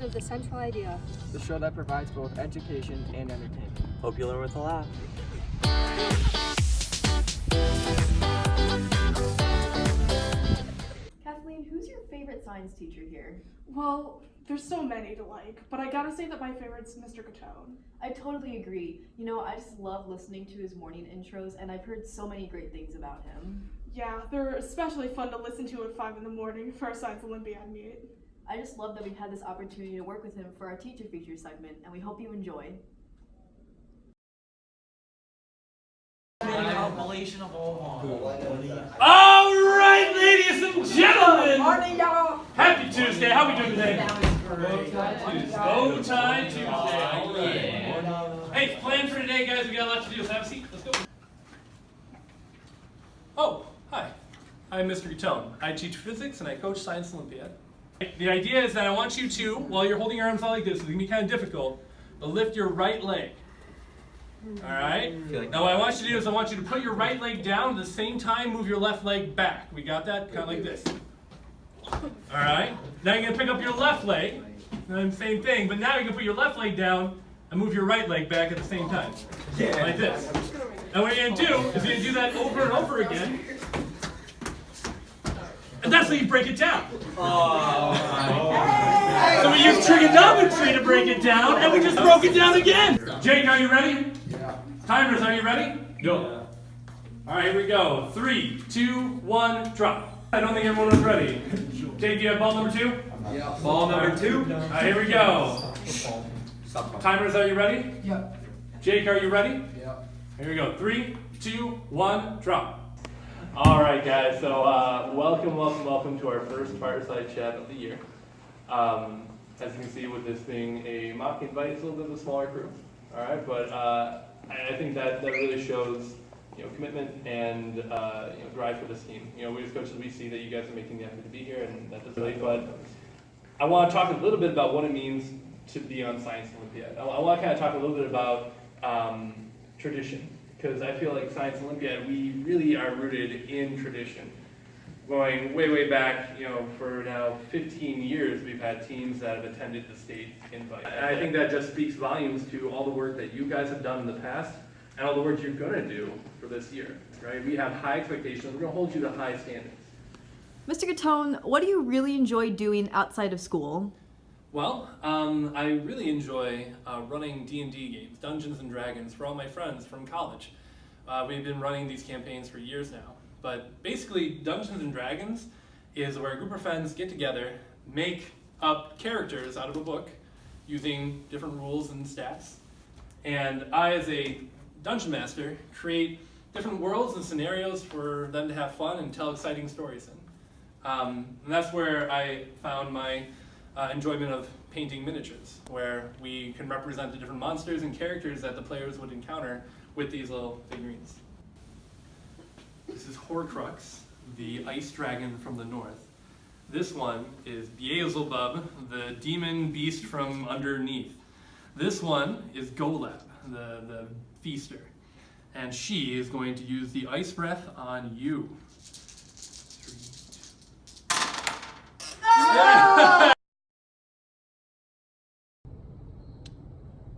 episode of The Central Idea, the show that provides both education and entertainment. Hope you learn with a laugh. Kathleen, who's your favorite science teacher here? Well, there's so many to like, but I gotta say that my favorite's Mr. GATTONE. I totally agree. You know, I just love listening to his morning intros, and I've heard so many great things about him. Yeah, they're especially fun to listen to at 5 in the morning for our Science Olympiad meet. I just love that we've had this opportunity to work with him for our teacher feature segment, and we hope you enjoy. Compilation of all. All right, ladies and gentlemen. Morning, y'all. Happy Tuesday. How we doing today? Bow Tie Tuesday. All right. Hey, plan for today, guys. We got a lot to do. So have a seat. Let's go. Oh, hi. I'm Mr. GATTONE. I teach physics and I coach Science Olympiad. The idea is that I want you to, while you're holding your arms out like this, it's going to be kind of difficult, but lift your right leg. All right? Now what I want you to do is I want you to put your right leg down at the same time, move your left leg back. We got that? Kind of like this. All right? Now you're going to pick up your left leg, and same thing, but now you can put your left leg down and move your right leg back at the same time. Like this. And what you're going to do is you're going to do that over and over again. And that's how you break it down. So we use trigonometry to break it down, and we just broke it down again. Jake, are you ready? Yeah. Timers, are you ready? Go. All right, here we go. 3, 2, 1, drop. I don't think everyone was ready. Jake, do you have ball number 2? Yeah. Ball number 2. All right, here we go. Timers, are you ready? Yeah. Jake, are you ready? Yeah. Here we go. 3, 2, 1, drop. All right, guys. So welcome to our first fireside chat of the year. As you can see, with this being a mock invite, it's a little bit of a smaller crew. All right, but I think that really shows, commitment and drive for this team. We as coaches, we see that you guys are making the effort to be here, and that's really fun. I want to talk a little bit about what it means to be on Science Olympiad. I want to kind of talk a little bit about tradition, because I feel like Science Olympiad, we really are rooted in tradition. Going way back, for now 15 years, we've had teams that have attended the state invite. And I think that just speaks volumes to all the work that you guys have done in the past and all the work you're going to do for this year, right? We have high expectations. We're going to hold you to high standards. Mr. GATTONE, what do you really enjoy doing outside of school? Well, I really enjoy running D&D games, Dungeons and Dragons, for all my friends from college. We've been running these campaigns for years now. But basically, Dungeons and Dragons is where a group of friends get together, make up characters out of a book using different rules and stats. And I, as a dungeon master, create different worlds and scenarios for them to have fun and tell exciting stories in. And that's where I found my enjoyment of painting miniatures, where we can represent the different monsters and characters that the players would encounter with these little figurines. This is Horcrux, the ice dragon from the north. This one is Beelzebub, the demon beast from underneath. This one is Golab, the feaster. And she is going to use the ice breath on you. 3, 2.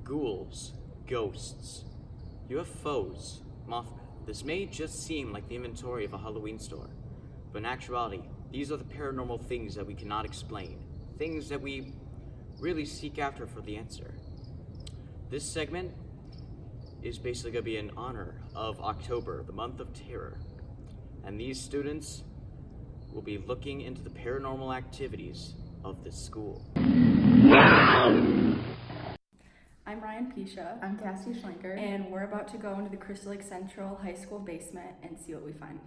Ghouls, ghosts, UFOs, Mothman. This may just seem like the inventory of a Halloween store, but in actuality, these are the paranormal things that we cannot explain, things that we really seek after for the answer. This segment is basically going to be in honor of October, the month of terror, and these students will be looking into the paranormal activities of this school. I'm Ryan Pisha. I'm Cassie Schlenker. And we're about to go into the Crystal Lake Central High School basement and see what we find.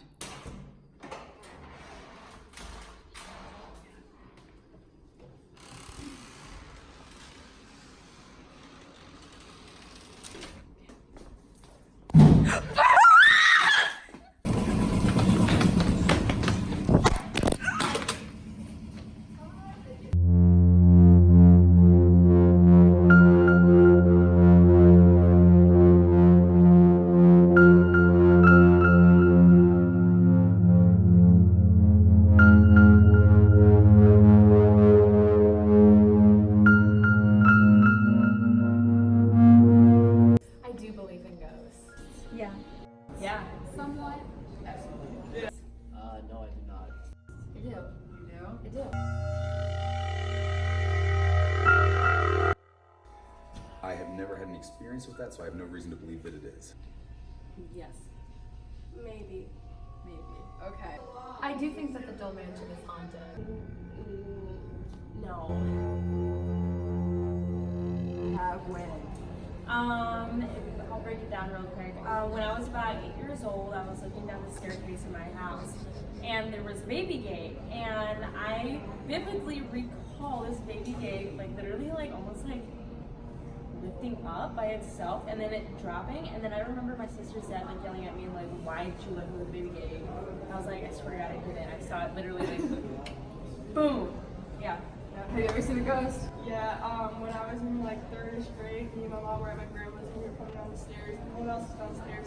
experience with that, so I have no reason to believe that it is. Yes. Maybe. Okay. I do think that the Dole Mansion is haunted. No. When? I'll break it down real quick. When I was about 8 years old, I was looking down the staircase in my house, and there was a baby gate, and I vividly recall this baby gate, like literally, like almost like lifting up by itself, and then it dropping, and then I remember my sister's dad like yelling at me and like, "Why did you lift with the baby gate?" And I was like, "I swear to God, I didn't. I saw it literally like, boom." Yeah. Have you ever seen a ghost? Yeah, when I was in like 3rd grade, me and my mom were at my grandma's and we were coming down the stairs. No one else was downstairs.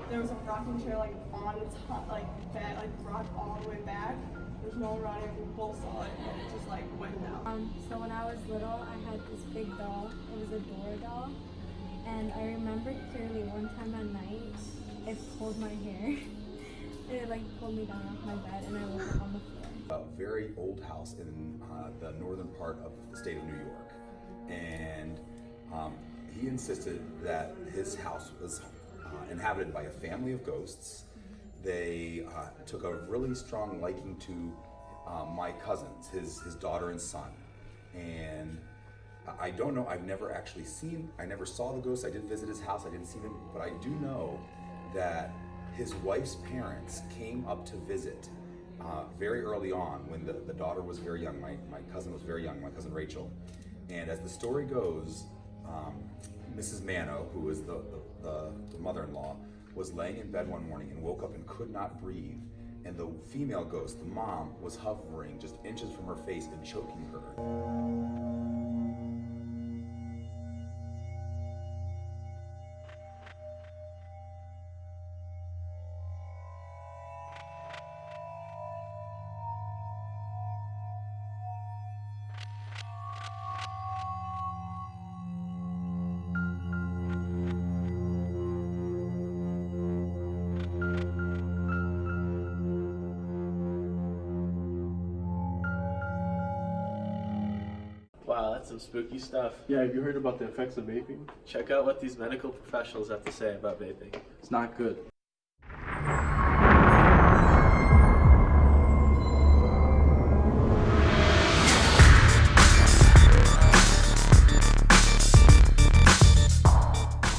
There was a rocking chair like on its like bed, like rocked all the way back. There's no one around it. We both saw it and it just like went down. So when I was little, I had this big doll. It was a Dora doll, and I remember clearly one time at night, it pulled my hair. It like pulled me down off my bed, and I woke up on the floor. A very old house in the northern part of the state of New York, and he insisted that his house was inhabited by a family of ghosts. They took a really strong liking to my cousins, his daughter and son, and I don't know, I never saw the ghosts. I did visit his house, I didn't see them, but I do know that his wife's parents came up to visit very early on when the daughter was very young. My cousin was very young, my cousin Rachel. And as the story goes, Mrs. Mano, who was the mother-in-law, was laying in bed one morning and woke up and could not breathe. And the female ghost, the mom, was hovering just inches from her face and choking her. Wow, that's some spooky stuff. Yeah, have you heard about the effects of vaping? Check out what these medical professionals have to say about vaping. It's not good.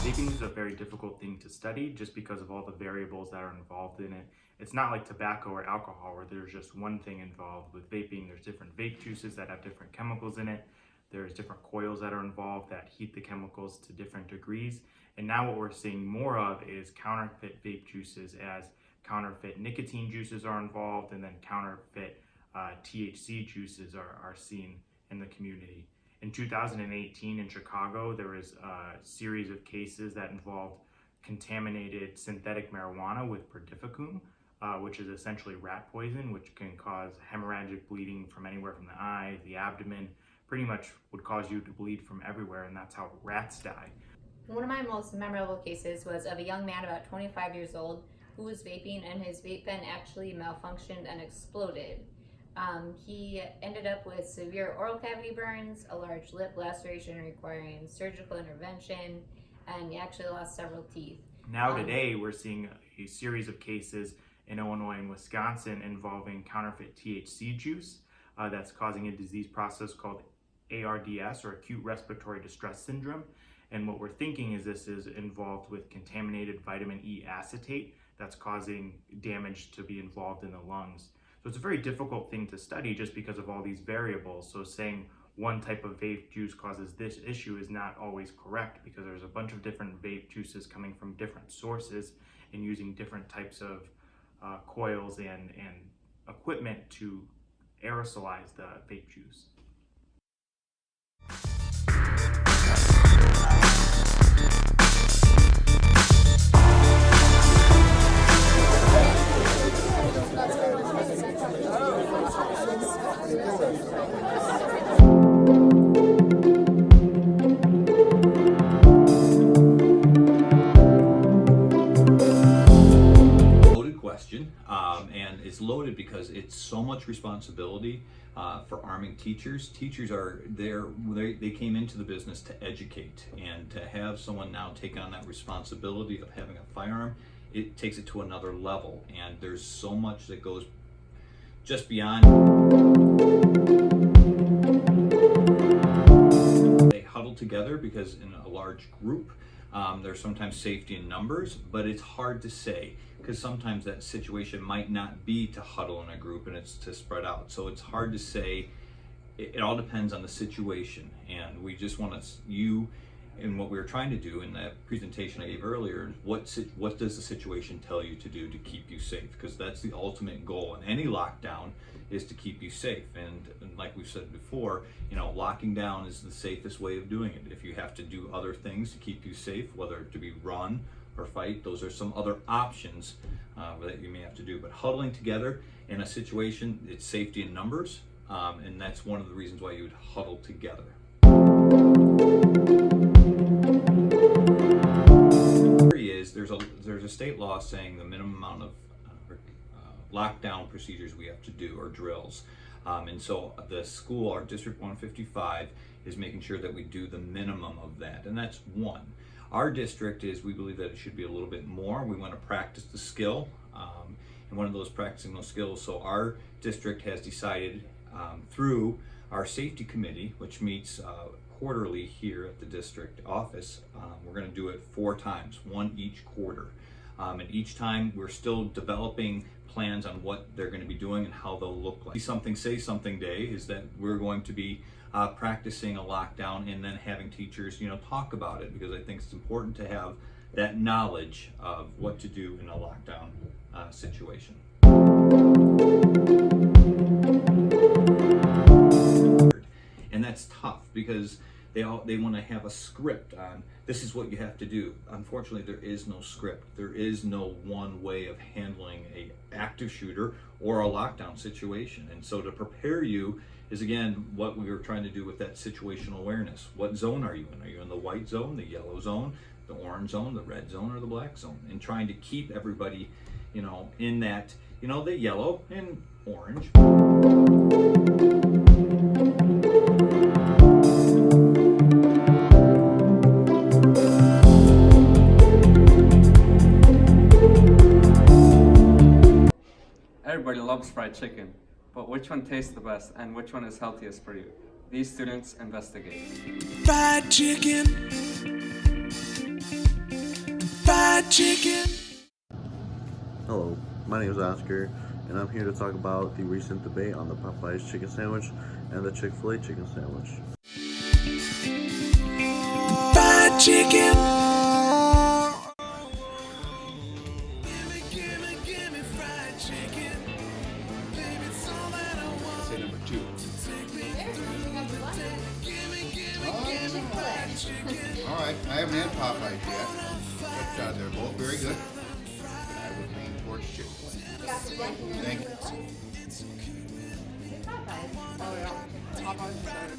Vaping is a very difficult thing to study just because of all the variables that are involved in it. It's not like tobacco or alcohol where there's just one thing involved. With vaping, there's different vape juices that have different chemicals in it. There's different coils that are involved that heat the chemicals to different degrees. And now what we're seeing more of is counterfeit vape juices, as counterfeit nicotine juices are involved, and then counterfeit THC juices are seen in the community. In 2018 in Chicago, there was a series of cases that involved contaminated synthetic marijuana with perdifficum, which is essentially rat poison, which can cause hemorrhagic bleeding from anywhere from the eye, the abdomen, pretty much would cause you to bleed from everywhere, and that's how rats die. One of my most memorable cases was of a young man about 25 years old who was vaping, and his vape pen actually malfunctioned and exploded. He ended up with severe oral cavity burns, a large lip laceration requiring surgical intervention, and he actually lost several teeth. Now today, we're seeing a series of cases in Illinois and Wisconsin involving counterfeit THC juice that's causing a disease process called ARDS, or acute respiratory distress syndrome. And what we're thinking is this is involved with contaminated vitamin E acetate that's causing damage to be involved in the lungs. So it's a very difficult thing to study just because of all these variables. So saying one type of vape juice causes this issue is not always correct, because there's a bunch of different vape juices coming from different sources and using different types of coils and equipment to aerosolize the vape juice. And it's loaded because it's so much much responsibility for arming teachers. Teachers are there, they came into the business to educate, and to have someone now take on that responsibility of having a firearm, it takes it to another level. And there's so much that goes just beyond. They huddle together because in a large group, there's sometimes safety in numbers, but it's hard to say because sometimes that situation might not be to huddle in a group and it's to spread out. So it's hard to say. It all depends on the situation, and we just want to, and what we were trying to do in that presentation I gave earlier, what does the situation tell you to do to keep you safe? Because that's the ultimate goal in any lockdown, is to keep you safe. And like we've said before, locking down is the safest way of doing it. If you have to do other things to keep you safe, whether to be run or fight, those are some other options that you may have to do. But huddling together in a situation, it's safety in numbers, and that's one of the reasons why you would huddle together. There's a state law saying the minimum amount of lockdown procedures we have to do, or drills. And so the school, our District 155, is making sure that we do the minimum of that, and that's one. Our district we believe that it should be a little bit more. We want to practice the skill, and one of those practicing those skills. So our district has decided through our safety committee, which meets quarterly here at the district office, we're going to do it 4 times, one each quarter. And each time we're still developing plans on what they're going to be doing and how they'll look like. Something Say Something Day is that we're going to be practicing a lockdown and then having teachers, talk about it, because I think it's important to have that knowledge of what to do in a lockdown situation. And that's tough because they want to have a script on this is what you have to do. Unfortunately, there is no script. There is no one way of handling a active shooter or a lockdown situation. And so to prepare you is, again, what we were trying to do with that situational awareness. What zone are you in? Are you in the white zone, the yellow zone, the orange zone, the red zone, or the black zone? And trying to keep everybody, in that, the yellow and orange. Everybody loves fried chicken, but which one tastes the best and which one is healthiest for you? These students investigate. Fried chicken. Fried chicken. Hello, my name is Oscar, and I'm here to talk about the recent debate on the Popeyes chicken sandwich and the Chick-fil-a chicken sandwich. Fried chicken. Alright, I haven't had Popeyes yet, but they're both very good. I would lean towards Chick-fil-a. Thank you. Oh yeah, Popeyes is better.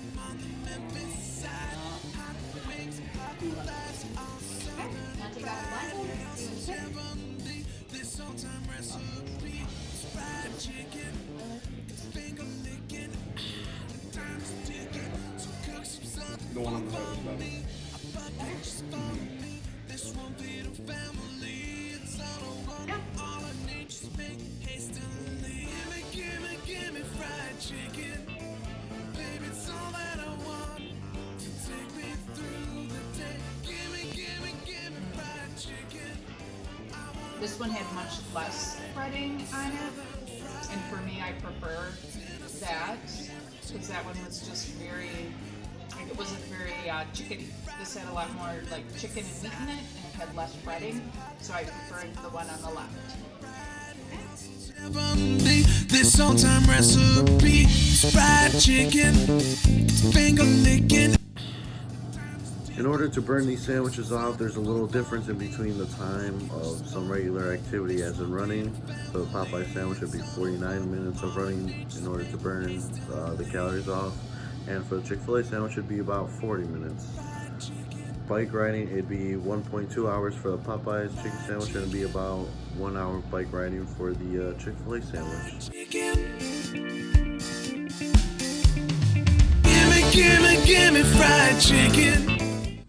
The one on the right is better. This one had much less breading on it, and for me, I prefer that because that one was just very. It wasn't very chickeny. This had a lot more like chicken and meat in it, and it had less breading, so I preferred the one on the left. This on-time recipe, fried chicken, finger licking. In order to burn these sandwiches off, there's a little difference in between the time of some regular activity, as in running. For the Popeye sandwich, it'd be 49 minutes of running in order to burn the calories off. And for the Chick-fil-A sandwich, it'd be about 40 minutes. Bike riding, it'd be 1.2 hours for the Popeyes chicken sandwich, and it'd be about 1 hour bike riding for the Chick-fil-A sandwich. Gimme fried chicken.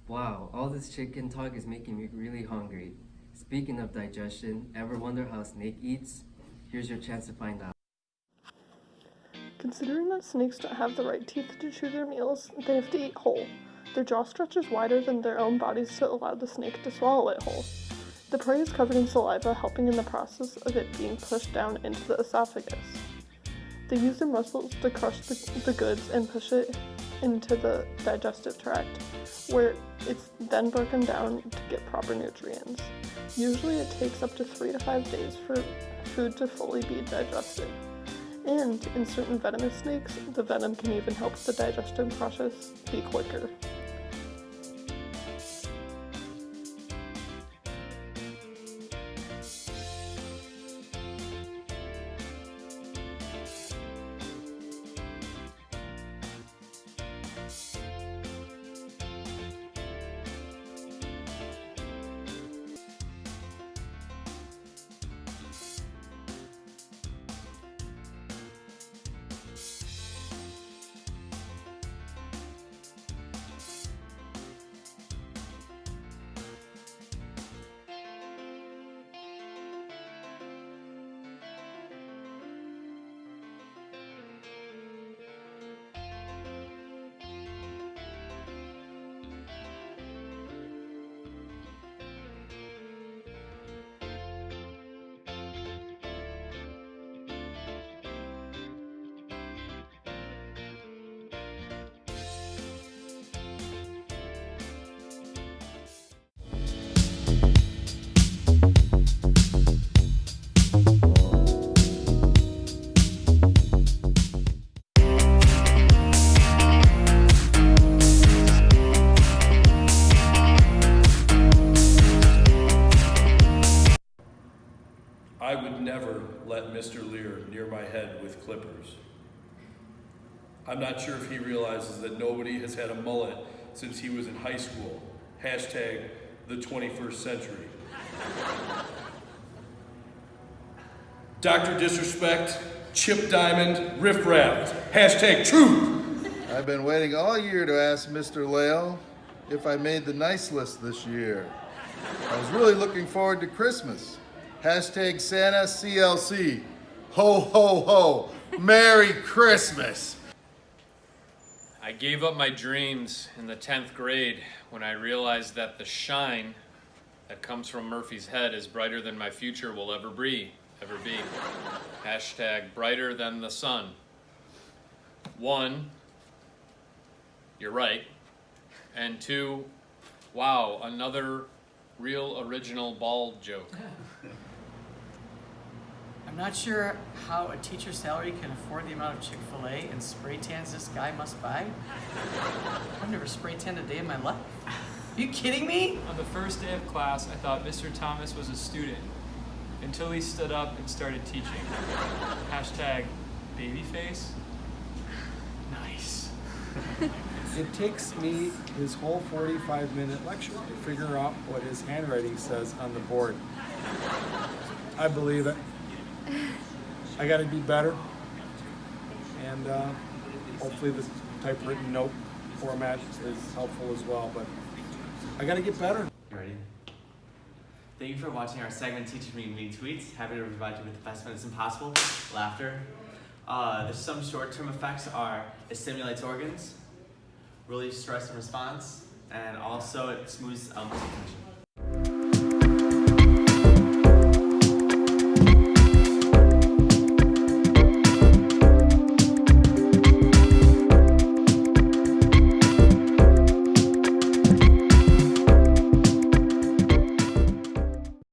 Wow, all this chicken talk is making me really hungry. Speaking of digestion, ever wonder how a snake eats? Here's your chance to find out. Considering that snakes don't have the right teeth to chew their meals, they have to eat whole. Their jaw stretches wider than their own bodies to allow the snake to swallow it whole. The prey is covered in saliva, helping in the process of it being pushed down into the esophagus. They use their muscles to crush the goods and push it into the digestive tract, where it's then broken down to get proper nutrients. Usually it takes up to 3 to 5 days for food to fully be digested. And in certain venomous snakes, the venom can even help the digestion process be quicker. I would never let Mr. Lear near my head with clippers. I'm not sure if he realizes that nobody has had a mullet since he was in high school. Hashtag the 21st century. Dr. Disrespect, Chip Diamond, Riff Raft. Hashtag truth. I've been waiting all year to ask Mr. Lale if I made the nice list this year. I was really looking forward to Christmas. Hashtag Santa CLC. Ho, ho, ho. Merry Christmas. I gave up my dreams in the 10th grade when I realized that the shine that comes from Murphy's head is brighter than my future will ever be. Hashtag brighter than the sun. 1, you're right. And 2, wow, another real original bald joke. I'm not sure how a teacher's salary can afford the amount of Chick-fil-A and spray tans this guy must buy. I've never spray tanned a day in my life. Are you kidding me? On the first day of class, I thought Mr. Thomas was a student until he stood up and started teaching. Hashtag babyface. Nice. It takes me his whole 45-minute lecture to figure out what his handwriting says on the board. I believe it. I gotta be better. And hopefully the typewritten note format is helpful as well, but I gotta get better. You ready? Thank you for watching our segment Teachers Meeting Me Tweets. Happy to provide you with the best medicine possible, laughter. There's some short-term effects are it stimulates organs, relieves stress and response, and also it smooths muscle tension.